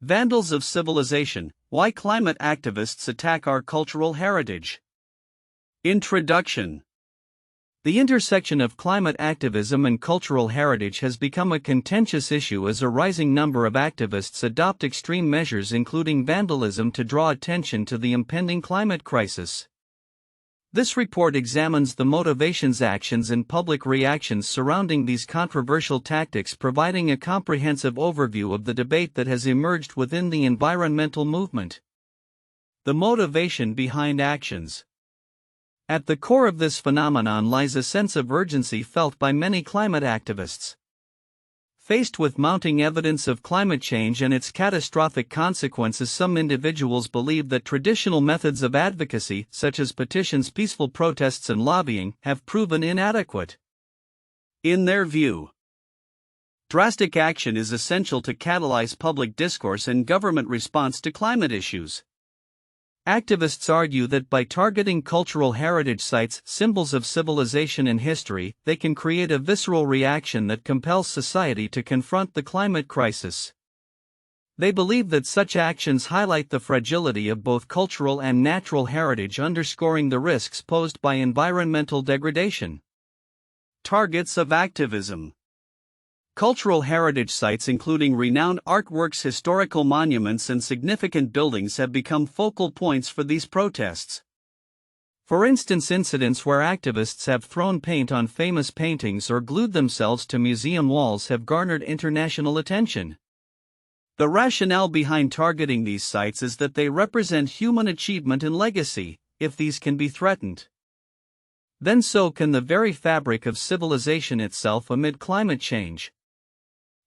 Vandals of Civilization: Why Climate Activists Attack Our Cultural Heritage. Introduction. The intersection of climate activism and cultural heritage has become a contentious issue as a rising number of activists adopt extreme measures including vandalism to draw attention to the impending climate crisis. This report examines the motivations, actions, and public reactions surrounding these controversial tactics, providing a comprehensive overview of the debate that has emerged within the environmental movement. The motivation behind actions. At the core of this phenomenon lies a sense of urgency felt by many climate activists. Faced with mounting evidence of climate change and its catastrophic consequences, some individuals believe that traditional methods of advocacy, such as petitions, peaceful protests, and lobbying, have proven inadequate. In their view, drastic action is essential to catalyze public discourse and government response to climate issues. Activists argue that by targeting cultural heritage sites, symbols of civilization and history, they can create a visceral reaction that compels society to confront the climate crisis. They believe that such actions highlight the fragility of both cultural and natural heritage, underscoring the risks posed by environmental degradation. Targets of activism. Cultural heritage sites, including renowned artworks, historical monuments, and significant buildings, have become focal points for these protests. For instance, incidents where activists have thrown paint on famous paintings or glued themselves to museum walls have garnered international attention. The rationale behind targeting these sites is that they represent human achievement and legacy. If these can be threatened, then so can the very fabric of civilization itself amid climate change.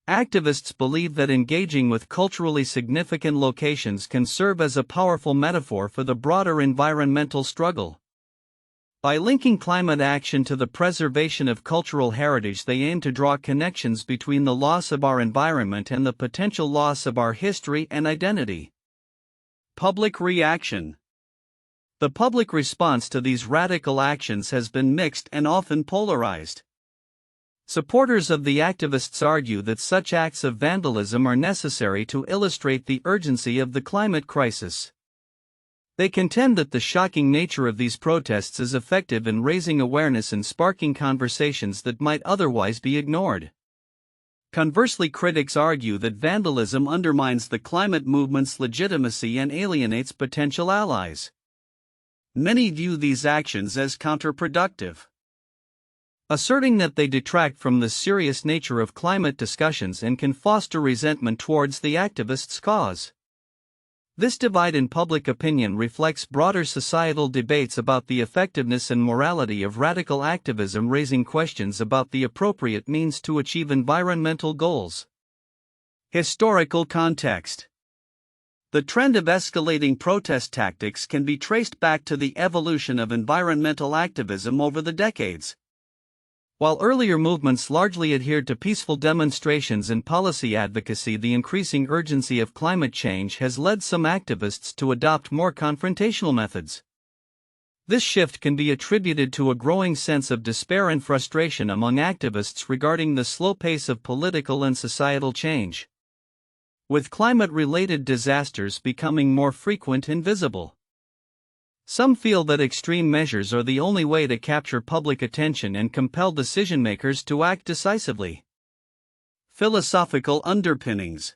Activists believe that engaging with culturally significant locations can serve as a powerful metaphor for the broader environmental struggle. By linking climate action to the preservation of cultural heritage, they aim to draw connections between the loss of our environment and the potential loss of our history and identity. Public reaction. The public response to these radical actions has been mixed and often polarized. Supporters of the activists argue that such acts of vandalism are necessary to illustrate the urgency of the climate crisis. They contend that the shocking nature of these protests is effective in raising awareness and sparking conversations that might otherwise be ignored. Conversely, critics argue that vandalism undermines the climate movement's legitimacy and alienates potential allies. Many view these actions as counterproductive, asserting that they detract from the serious nature of climate discussions and can foster resentment towards the activists' cause. This divide in public opinion reflects broader societal debates about the effectiveness and morality of radical activism, raising questions about the appropriate means to achieve environmental goals. Historical context. The trend of escalating protest tactics can be traced back to the evolution of environmental activism over the decades. While earlier movements largely adhered to peaceful demonstrations and policy advocacy, the increasing urgency of climate change has led some activists to adopt more confrontational methods. This shift can be attributed to a growing sense of despair and frustration among activists regarding the slow pace of political and societal change, with climate-related disasters becoming more frequent and visible. Some feel that extreme measures are the only way to capture public attention and compel decision-makers to act decisively. Philosophical underpinnings.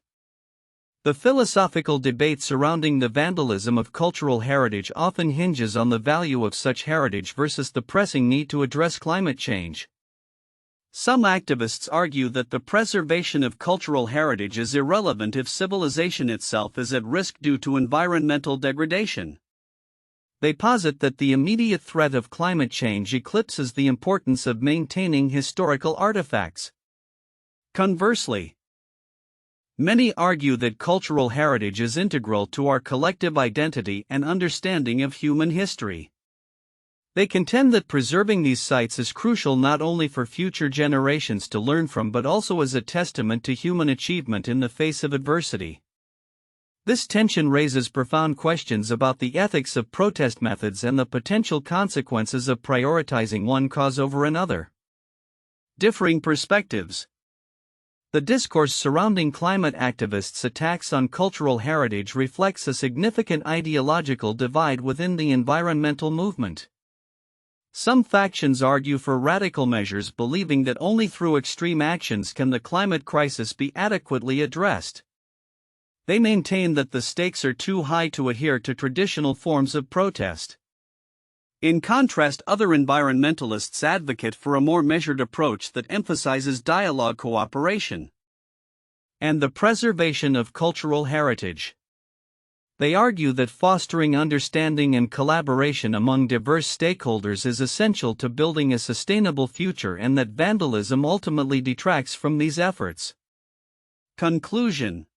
The philosophical debate surrounding the vandalism of cultural heritage often hinges on the value of such heritage versus the pressing need to address climate change. Some activists argue that the preservation of cultural heritage is irrelevant if civilization itself is at risk due to environmental degradation. They posit that the immediate threat of climate change eclipses the importance of maintaining historical artifacts. Conversely, many argue that cultural heritage is integral to our collective identity and understanding of human history. They contend that preserving these sites is crucial not only for future generations to learn from but also as a testament to human achievement in the face of adversity. This tension raises profound questions about the ethics of protest methods and the potential consequences of prioritizing one cause over another. Differing perspectives. The discourse surrounding climate activists' attacks on cultural heritage reflects a significant ideological divide within the environmental movement. Some factions argue for radical measures, believing that only through extreme actions can the climate crisis be adequately addressed. They maintain that the stakes are too high to adhere to traditional forms of protest. In contrast, other environmentalists advocate for a more measured approach that emphasizes dialogue, cooperation, and the preservation of cultural heritage. They argue that fostering understanding and collaboration among diverse stakeholders is essential to building a sustainable future and that vandalism ultimately detracts from these efforts. Conclusion: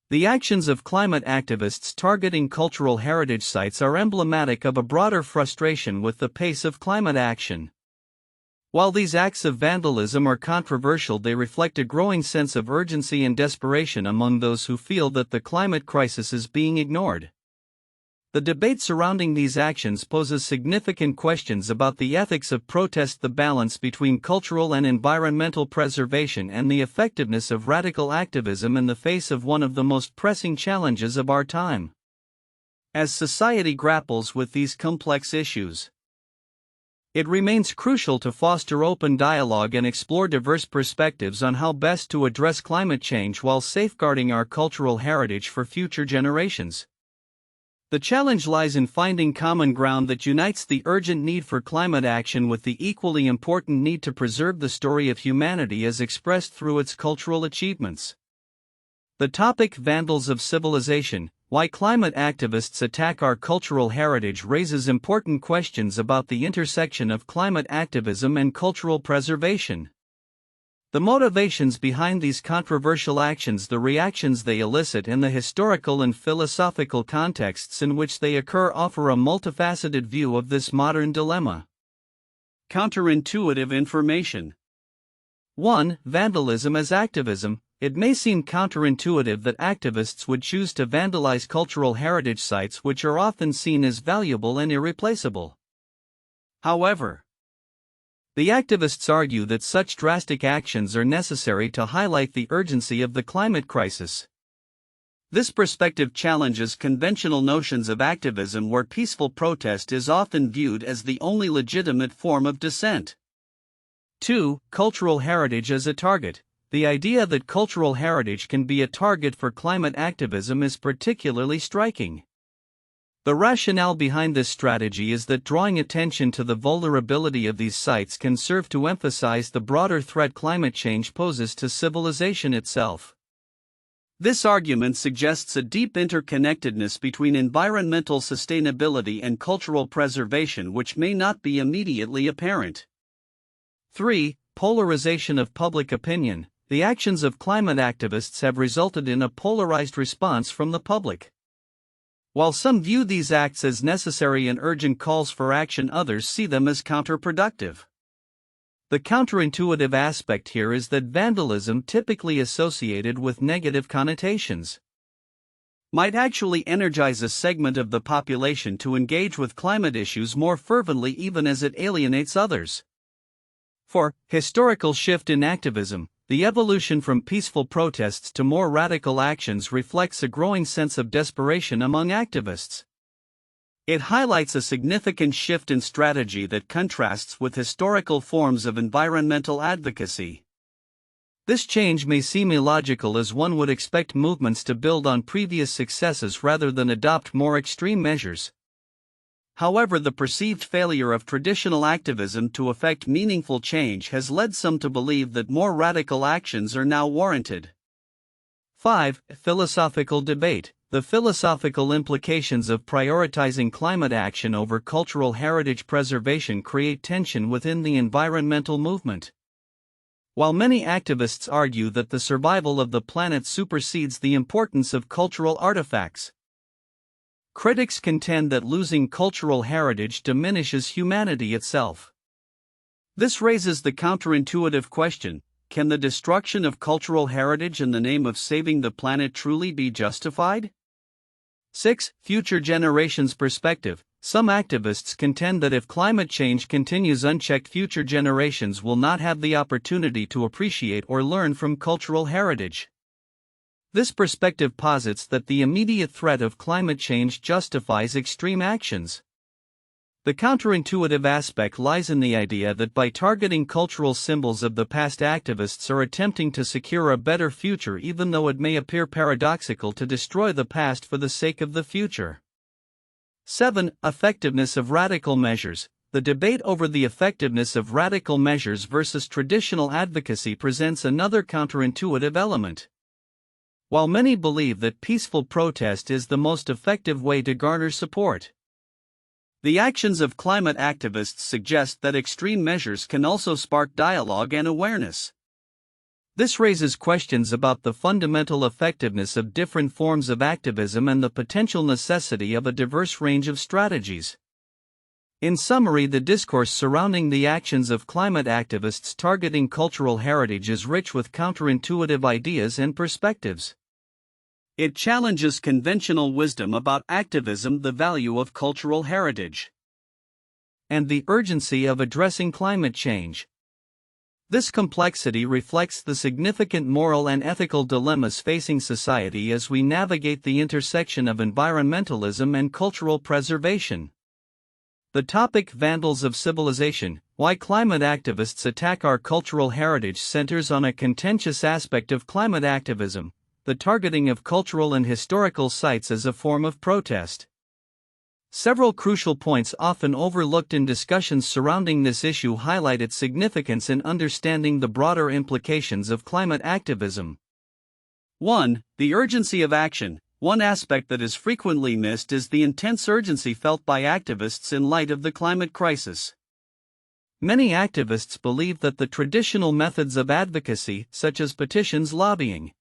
the actions of climate activists targeting cultural heritage sites are emblematic of a broader frustration with the pace of climate action. While these acts of vandalism are controversial, they reflect a growing sense of urgency and desperation among those who feel that the climate crisis is being ignored. The debate surrounding these actions poses significant questions about the ethics of protest, the balance between cultural and environmental preservation, and the effectiveness of radical activism in the face of one of the most pressing challenges of our time. As society grapples with these complex issues, it remains crucial to foster open dialogue and explore diverse perspectives on how best to address climate change while safeguarding our cultural heritage for future generations. The challenge lies in finding common ground that unites the urgent need for climate action with the equally important need to preserve the story of humanity as expressed through its cultural achievements. The topic, Vandals of Civilization: Why Climate Activists Attack Our Cultural Heritage, raises important questions about the intersection of climate activism and cultural preservation. The motivations behind these controversial actions, the reactions they elicit, and the historical and philosophical contexts in which they occur offer a multifaceted view of this modern dilemma. Counterintuitive information. 1. Vandalism as activism. It may seem counterintuitive that activists would choose to vandalize cultural heritage sites which are often seen as valuable and irreplaceable. However, the activists argue that such drastic actions are necessary to highlight the urgency of the climate crisis. This perspective challenges conventional notions of activism, where peaceful protest is often viewed as the only legitimate form of dissent. 2. Cultural heritage as a target. The idea that cultural heritage can be a target for climate activism is particularly striking. The rationale behind this strategy is that drawing attention to the vulnerability of these sites can serve to emphasize the broader threat climate change poses to civilization itself. This argument suggests a deep interconnectedness between environmental sustainability and cultural preservation, which may not be immediately apparent. 3. Polarization of public opinion. The actions of climate activists have resulted in a polarized response from the public. While some view these acts as necessary and urgent calls for action, others see them as counterproductive. The counterintuitive aspect here is that vandalism, typically associated with negative connotations, might actually energize a segment of the population to engage with climate issues more fervently, even as it alienates others. 4. Historical shift in activism. The evolution from peaceful protests to more radical actions reflects a growing sense of desperation among activists. It highlights a significant shift in strategy that contrasts with historical forms of environmental advocacy. This change may seem illogical, as one would expect movements to build on previous successes rather than adopt more extreme measures. However, the perceived failure of traditional activism to effect meaningful change has led some to believe that more radical actions are now warranted. 5. Philosophical debate. The philosophical implications of prioritizing climate action over cultural heritage preservation create tension within the environmental movement. While many activists argue that the survival of the planet supersedes the importance of cultural artifacts, critics contend that losing cultural heritage diminishes humanity itself. This raises the counterintuitive question: can the destruction of cultural heritage in the name of saving the planet truly be justified? 6. Future generations' perspective. Some activists contend that if climate change continues unchecked, future generations will not have the opportunity to appreciate or learn from cultural heritage. This perspective posits that the immediate threat of climate change justifies extreme actions. The counterintuitive aspect lies in the idea that by targeting cultural symbols of the past, activists are attempting to secure a better future, even though it may appear paradoxical to destroy the past for the sake of the future. 7. Effectiveness of radical measures. The debate over the effectiveness of radical measures versus traditional advocacy presents another counterintuitive element. While many believe that peaceful protest is the most effective way to garner support, the actions of climate activists suggest that extreme measures can also spark dialogue and awareness. This raises questions about the fundamental effectiveness of different forms of activism and the potential necessity of a diverse range of strategies. In summary, the discourse surrounding the actions of climate activists targeting cultural heritage is rich with counterintuitive ideas and perspectives. It challenges conventional wisdom about activism, the value of cultural heritage, and the urgency of addressing climate change. This complexity reflects the significant moral and ethical dilemmas facing society as we navigate the intersection of environmentalism and cultural preservation. The topic, Vandals of Civilization: Why Climate Activists Attack Our Cultural Heritage, centers on a contentious aspect of climate activism, the targeting of cultural and historical sites as a form of protest. Several crucial points often overlooked in discussions surrounding this issue highlight its significance in understanding the broader implications of climate activism. 1. The urgency of action. One aspect that is frequently missed is the intense urgency felt by activists in light of the climate crisis. Many activists believe that the traditional methods of advocacy, such as petitions, lobbying,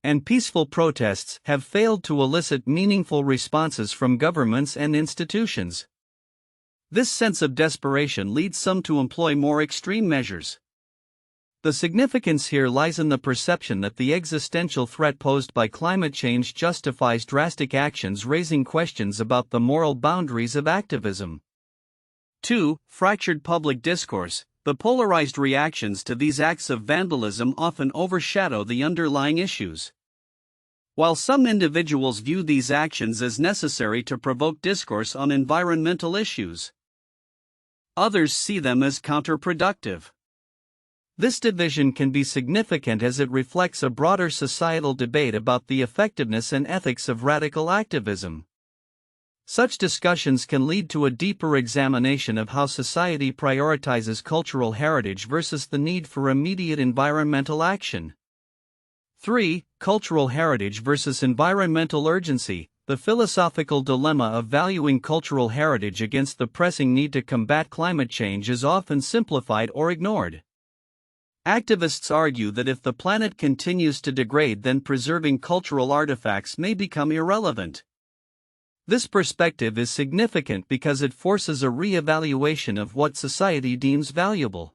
and peaceful protests, have failed to elicit meaningful responses from governments and institutions. This sense of desperation leads some to employ more extreme measures. The significance here lies in the perception that the existential threat posed by climate change justifies drastic actions, raising questions about the moral boundaries of activism. 2. Fractured public discourse. The polarized reactions to these acts of vandalism often overshadow the underlying issues. While some individuals view these actions as necessary to provoke discourse on environmental issues, others see them as counterproductive. This division can be significant as it reflects a broader societal debate about the effectiveness and ethics of radical activism. Such discussions can lead to a deeper examination of how society prioritizes cultural heritage versus the need for immediate environmental action. 3. Cultural heritage versus environmental urgency. The philosophical dilemma of valuing cultural heritage against the pressing need to combat climate change is often simplified or ignored. Activists argue that if the planet continues to degrade, then preserving cultural artifacts may become irrelevant. This perspective is significant because it forces a re-evaluation of what society deems valuable.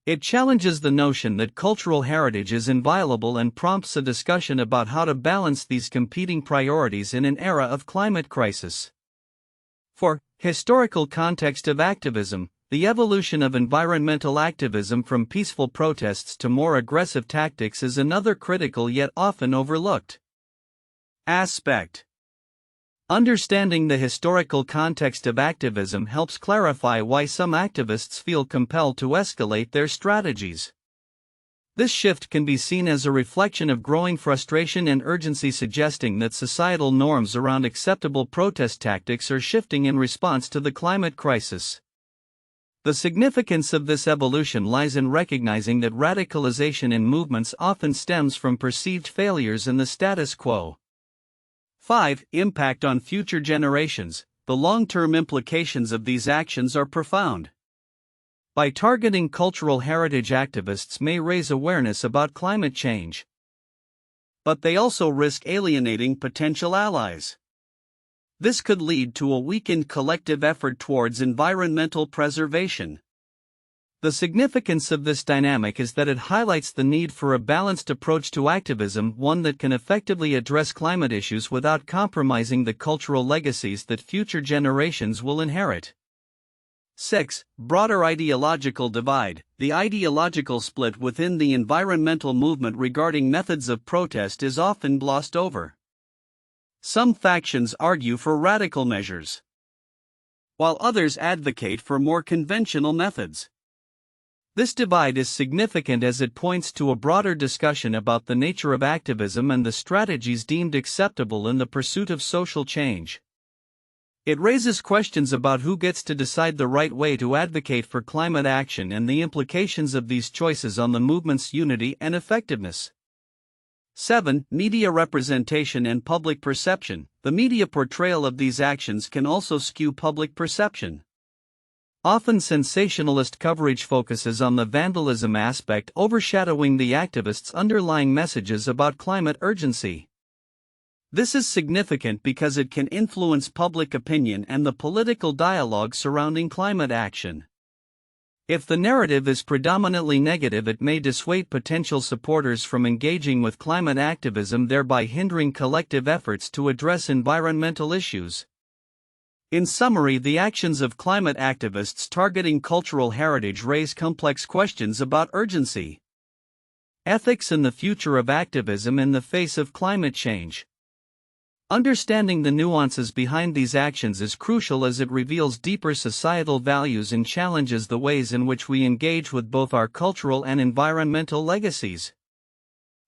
It challenges the notion that cultural heritage is inviolable and prompts a discussion about how to balance these competing priorities in an era of climate crisis. 4. Historical context of activism. The evolution of environmental activism from peaceful protests to more aggressive tactics is another critical yet often overlooked aspect. Understanding the historical context of activism helps clarify why some activists feel compelled to escalate their strategies. This shift can be seen as a reflection of growing frustration and urgency, suggesting that societal norms around acceptable protest tactics are shifting in response to the climate crisis. The significance of this evolution lies in recognizing that radicalization in movements often stems from perceived failures in the status quo. 5. Impact on future generations. The long-term implications of these actions are profound. By targeting cultural heritage, activists may raise awareness about climate change, but they also risk alienating potential allies. This could lead to a weakened collective effort towards environmental preservation. The significance of this dynamic is that it highlights the need for a balanced approach to activism, one that can effectively address climate issues without compromising the cultural legacies that future generations will inherit. 6. Broader ideological divide. The ideological split within the environmental movement regarding methods of protest is often glossed over. Some factions argue for radical measures, while others advocate for more conventional methods. This divide is significant as it points to a broader discussion about the nature of activism and the strategies deemed acceptable in the pursuit of social change. It raises questions about who gets to decide the right way to advocate for climate action and the implications of these choices on the movement's unity and effectiveness. 7. Media representation and public perception. The media portrayal of these actions can also skew public perception. Often sensationalist coverage focuses on the vandalism aspect, overshadowing the activists' underlying messages about climate urgency. This is significant because it can influence public opinion and the political dialogue surrounding climate action. If the narrative is predominantly negative, it may dissuade potential supporters from engaging with climate activism, thereby hindering collective efforts to address environmental issues. In summary, the actions of climate activists targeting cultural heritage raise complex questions about urgency, ethics, and the future of activism in the face of climate change. Understanding the nuances behind these actions is crucial as it reveals deeper societal values and challenges the ways in which we engage with both our cultural and environmental legacies.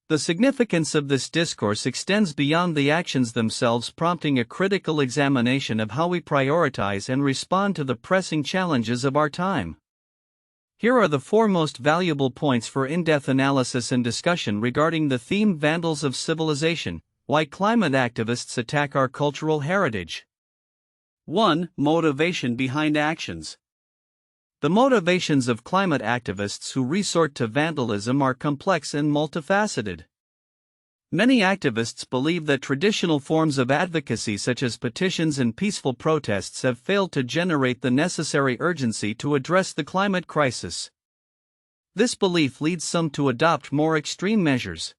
The significance of this discourse extends beyond the actions themselves, prompting a critical examination of how we prioritize and respond to the pressing challenges of our time. Here are the 4 most valuable points for in-depth analysis and discussion regarding the theme Vandals of Civilization: Why Climate Activists Attack Our Cultural Heritage. 1. Motivation behind actions. The motivations of climate activists who resort to vandalism are complex and multifaceted. Many activists believe that traditional forms of advocacy such as petitions and peaceful protests have failed to generate the necessary urgency to address the climate crisis. This belief leads some to adopt more extreme measures,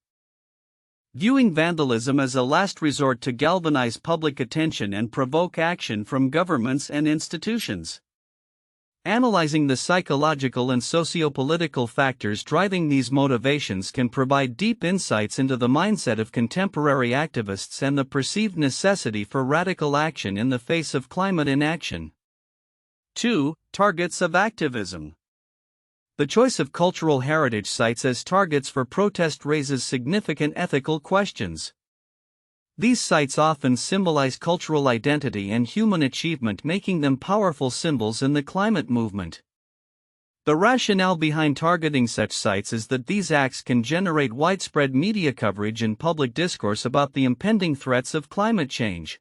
viewing vandalism as a last resort to galvanize public attention and provoke action from governments and institutions. Analyzing the psychological and socio-political factors driving these motivations can provide deep insights into the mindset of contemporary activists and the perceived necessity for radical action in the face of climate inaction. 2. Targets of activism. The choice of cultural heritage sites as targets for protest raises significant ethical questions. These sites often symbolize cultural identity and human achievement, making them powerful symbols in the climate movement. The rationale behind targeting such sites is that these acts can generate widespread media coverage and public discourse about the impending threats of climate change.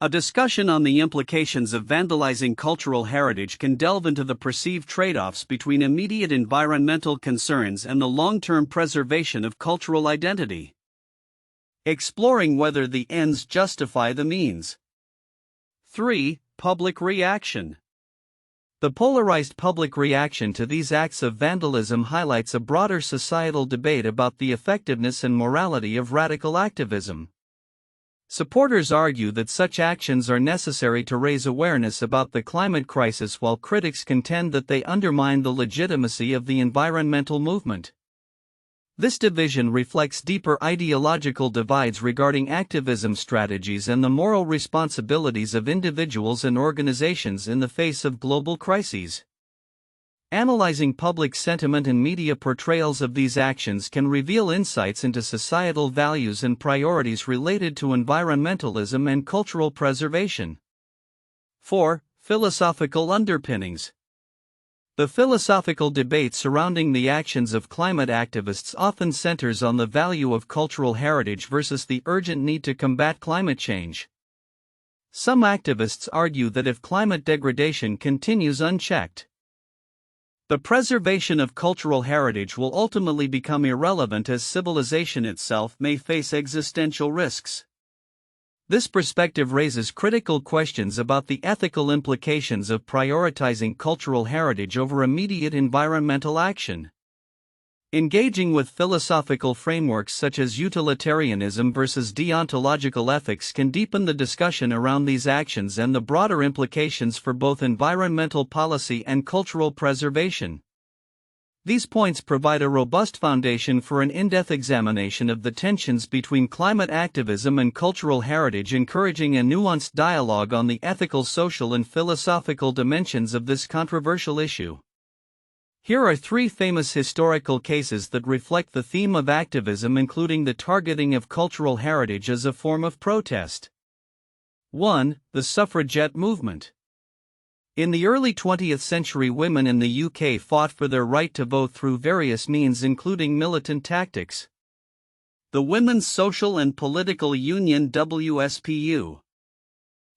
A discussion on the implications of vandalizing cultural heritage can delve into the perceived trade-offs between immediate environmental concerns and the long-term preservation of cultural identity, exploring whether the ends justify the means. 3. Public reaction. The polarized public reaction to these acts of vandalism highlights a broader societal debate about the effectiveness and morality of radical activism. Supporters argue that such actions are necessary to raise awareness about the climate crisis, while critics contend that they undermine the legitimacy of the environmental movement. This division reflects deeper ideological divides regarding activism strategies and the moral responsibilities of individuals and organizations in the face of global crises. Analyzing public sentiment and media portrayals of these actions can reveal insights into societal values and priorities related to environmentalism and cultural preservation. 4. Philosophical underpinnings. The philosophical debate surrounding the actions of climate activists often centers on the value of cultural heritage versus the urgent need to combat climate change. Some activists argue that if climate degradation continues unchecked, the preservation of cultural heritage will ultimately become irrelevant, as civilization itself may face existential risks. This perspective raises critical questions about the ethical implications of prioritizing cultural heritage over immediate environmental action. Engaging with philosophical frameworks such as utilitarianism versus deontological ethics can deepen the discussion around these actions and the broader implications for both environmental policy and cultural preservation. These points provide a robust foundation for an in-depth examination of the tensions between climate activism and cultural heritage, encouraging a nuanced dialogue on the ethical, social, and philosophical dimensions of this controversial issue. Here are three famous historical cases that reflect the theme of activism, including the targeting of cultural heritage as a form of protest. 1. The suffragette movement. In the early 20th century, women in the UK fought for their right to vote through various means, including militant tactics. The Women's Social and Political Union WSPU,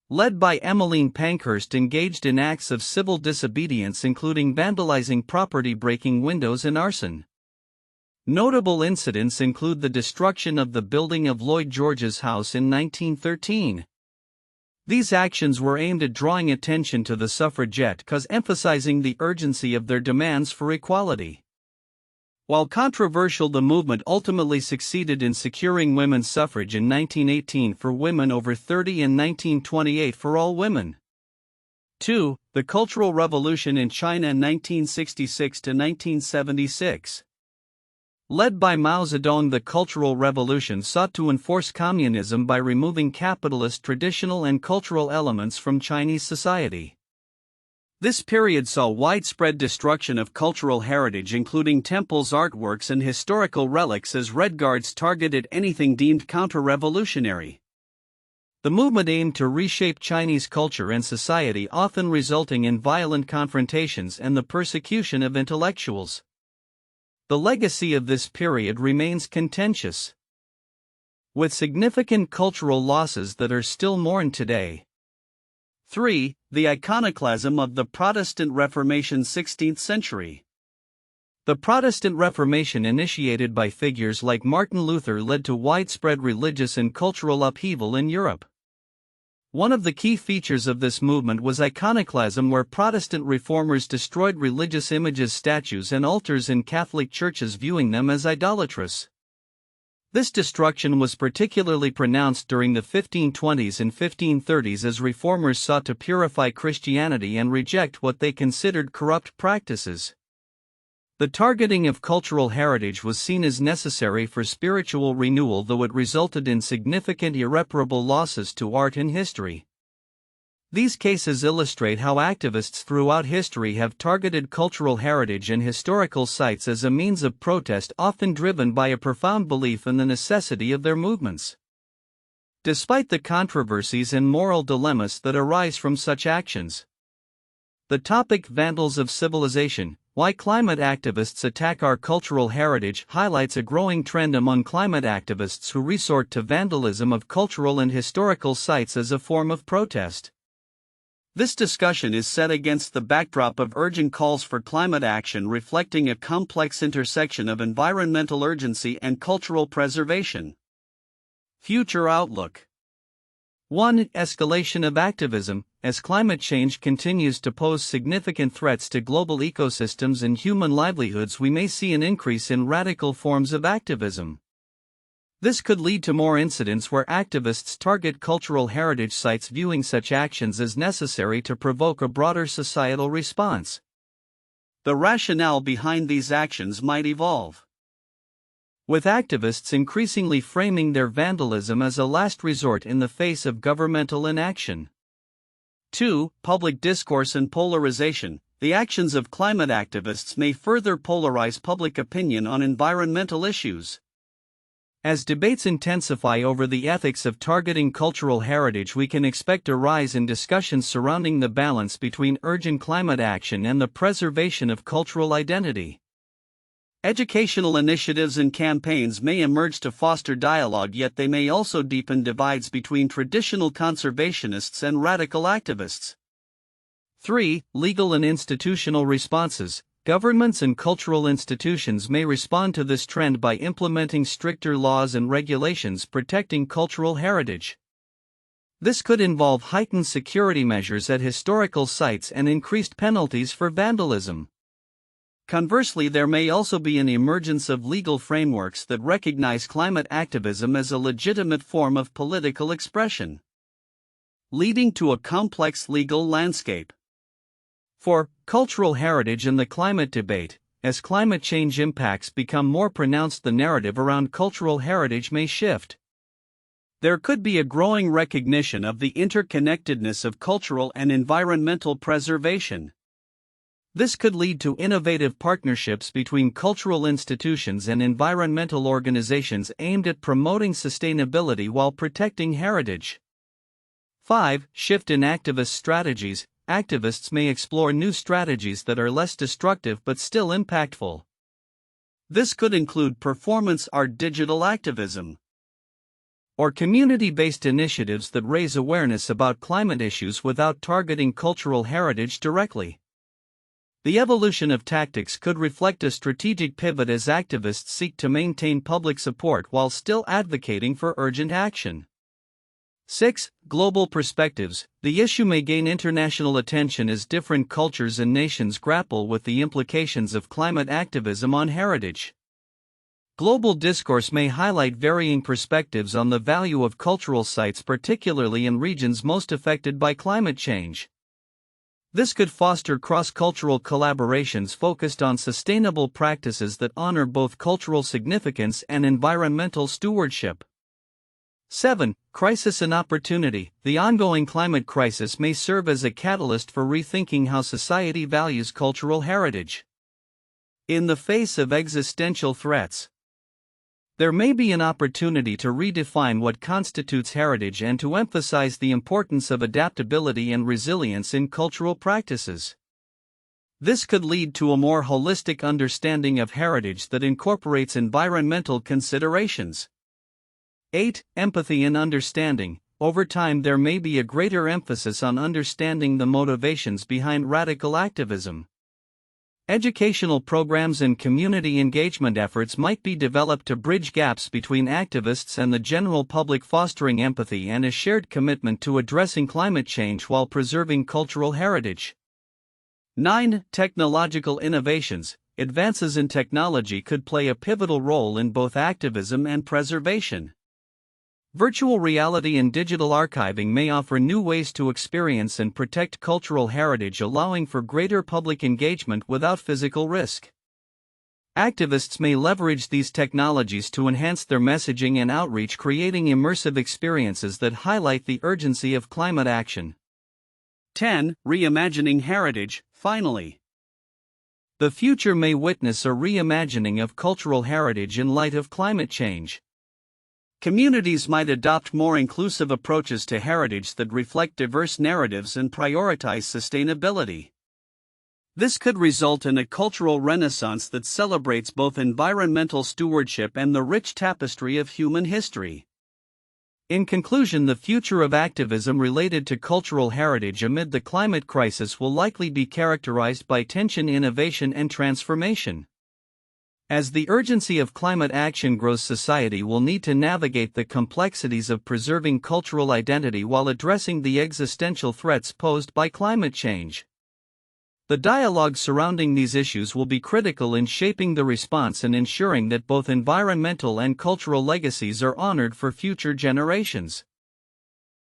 led by Emmeline Pankhurst, engaged in acts of civil disobedience, including vandalizing property, breaking windows, and arson. Notable incidents include the destruction of the building of Lloyd George's house in 1913. These actions were aimed at drawing attention to the suffragette cause, emphasizing the urgency of their demands for equality. While controversial, the movement ultimately succeeded in securing women's suffrage in 1918 for women over 30 and 1928 for all women. 2. The Cultural Revolution in China 1966 to 1976. Led by Mao Zedong, the Cultural Revolution sought to enforce communism by removing capitalist traditional and cultural elements from Chinese society. This period saw widespread destruction of cultural heritage, including temples, artworks, and historical relics, as Red Guards targeted anything deemed counter-revolutionary. The movement aimed to reshape Chinese culture and society, often resulting in violent confrontations and the persecution of intellectuals. The legacy of this period remains contentious, with significant cultural losses that are still mourned today. 3. The iconoclasm of the Protestant Reformation 16th century. The Protestant Reformation, initiated by figures like Martin Luther, led to widespread religious and cultural upheaval in Europe. One of the key features of this movement was iconoclasm, where Protestant reformers destroyed religious images, statues, and altars in Catholic churches, viewing them as idolatrous. This destruction was particularly pronounced during the 1520s and 1530s, as reformers sought to purify Christianity and reject what they considered corrupt practices. The targeting of cultural heritage was seen as necessary for spiritual renewal, though it resulted in significant irreparable losses to art and history. These cases illustrate how activists throughout history have targeted cultural heritage and historical sites as a means of protest, often driven by a profound belief in the necessity of their movements. Despite the controversies and moral dilemmas that arise from such actions. The topic Vandals of Civilization: Why Climate Activists Attack Our Cultural Heritage highlights a growing trend among climate activists who resort to vandalism of cultural and historical sites as a form of protest. This discussion is set against the backdrop of urgent calls for climate action, reflecting a complex intersection of environmental urgency and cultural preservation. Future outlook. 1. Escalation of activism. As climate change continues to pose significant threats to global ecosystems and human livelihoods, we may see an increase in radical forms of activism. This could lead to more incidents where activists target cultural heritage sites, viewing such actions as necessary to provoke a broader societal response. The rationale behind these actions might evolve, with activists increasingly framing their vandalism as a last resort in the face of governmental inaction. 2. Public discourse and polarization. The actions of climate activists may further polarize public opinion on environmental issues. As debates intensify over the ethics of targeting cultural heritage, we can expect a rise in discussions surrounding the balance between urgent climate action and the preservation of cultural identity. Educational initiatives and campaigns may emerge to foster dialogue, yet they may also deepen divides between traditional conservationists and radical activists. 3. Legal and institutional responses. Governments and cultural institutions may respond to this trend by implementing stricter laws and regulations protecting cultural heritage. This could involve heightened security measures at historical sites and increased penalties for vandalism. Conversely, there may also be an emergence of legal frameworks that recognize climate activism as a legitimate form of political expression, leading to a complex legal landscape. 4. Cultural heritage and the climate debate. As climate change impacts become more pronounced, the narrative around cultural heritage may shift. There could be a growing recognition of the interconnectedness of cultural and environmental preservation. This could lead to innovative partnerships between cultural institutions and environmental organizations aimed at promoting sustainability while protecting heritage. 5. Shift in activist strategies. Activists may explore new strategies that are less destructive but still impactful. This could include performance art, digital activism, or community-based initiatives that raise awareness about climate issues without targeting cultural heritage directly. The evolution of tactics could reflect a strategic pivot as activists seek to maintain public support while still advocating for urgent action. 6. Global perspectives. The issue may gain international attention as different cultures and nations grapple with the implications of climate activism on heritage. Global discourse may highlight varying perspectives on the value of cultural sites, particularly in regions most affected by climate change. This could foster cross-cultural collaborations focused on sustainable practices that honor both cultural significance and environmental stewardship. 7. Crisis and opportunity. The ongoing climate crisis may serve as a catalyst for rethinking how society values cultural heritage. In the face of existential threats, there may be an opportunity to redefine what constitutes heritage and to emphasize the importance of adaptability and resilience in cultural practices. This could lead to a more holistic understanding of heritage that incorporates environmental considerations. 8. Empathy and understanding. Over time, there may be a greater emphasis on understanding the motivations behind radical activism. Educational programs and community engagement efforts might be developed to bridge gaps between activists and the general public, fostering empathy and a shared commitment to addressing climate change while preserving cultural heritage. 9. Technological innovations. Advances in technology could play a pivotal role in both activism and preservation. Virtual reality and digital archiving may offer new ways to experience and protect cultural heritage, allowing for greater public engagement without physical risk. Activists may leverage these technologies to enhance their messaging and outreach, creating immersive experiences that highlight the urgency of climate action. 10. Reimagining heritage. Finally, the future may witness a reimagining of cultural heritage in light of climate change. Communities might adopt more inclusive approaches to heritage that reflect diverse narratives and prioritize sustainability. This could result in a cultural renaissance that celebrates both environmental stewardship and the rich tapestry of human history. In conclusion, the future of activism related to cultural heritage amid the climate crisis will likely be characterized by tension, innovation, and transformation. As the urgency of climate action grows, society will need to navigate the complexities of preserving cultural identity while addressing the existential threats posed by climate change. The dialogue surrounding these issues will be critical in shaping the response and ensuring that both environmental and cultural legacies are honored for future generations.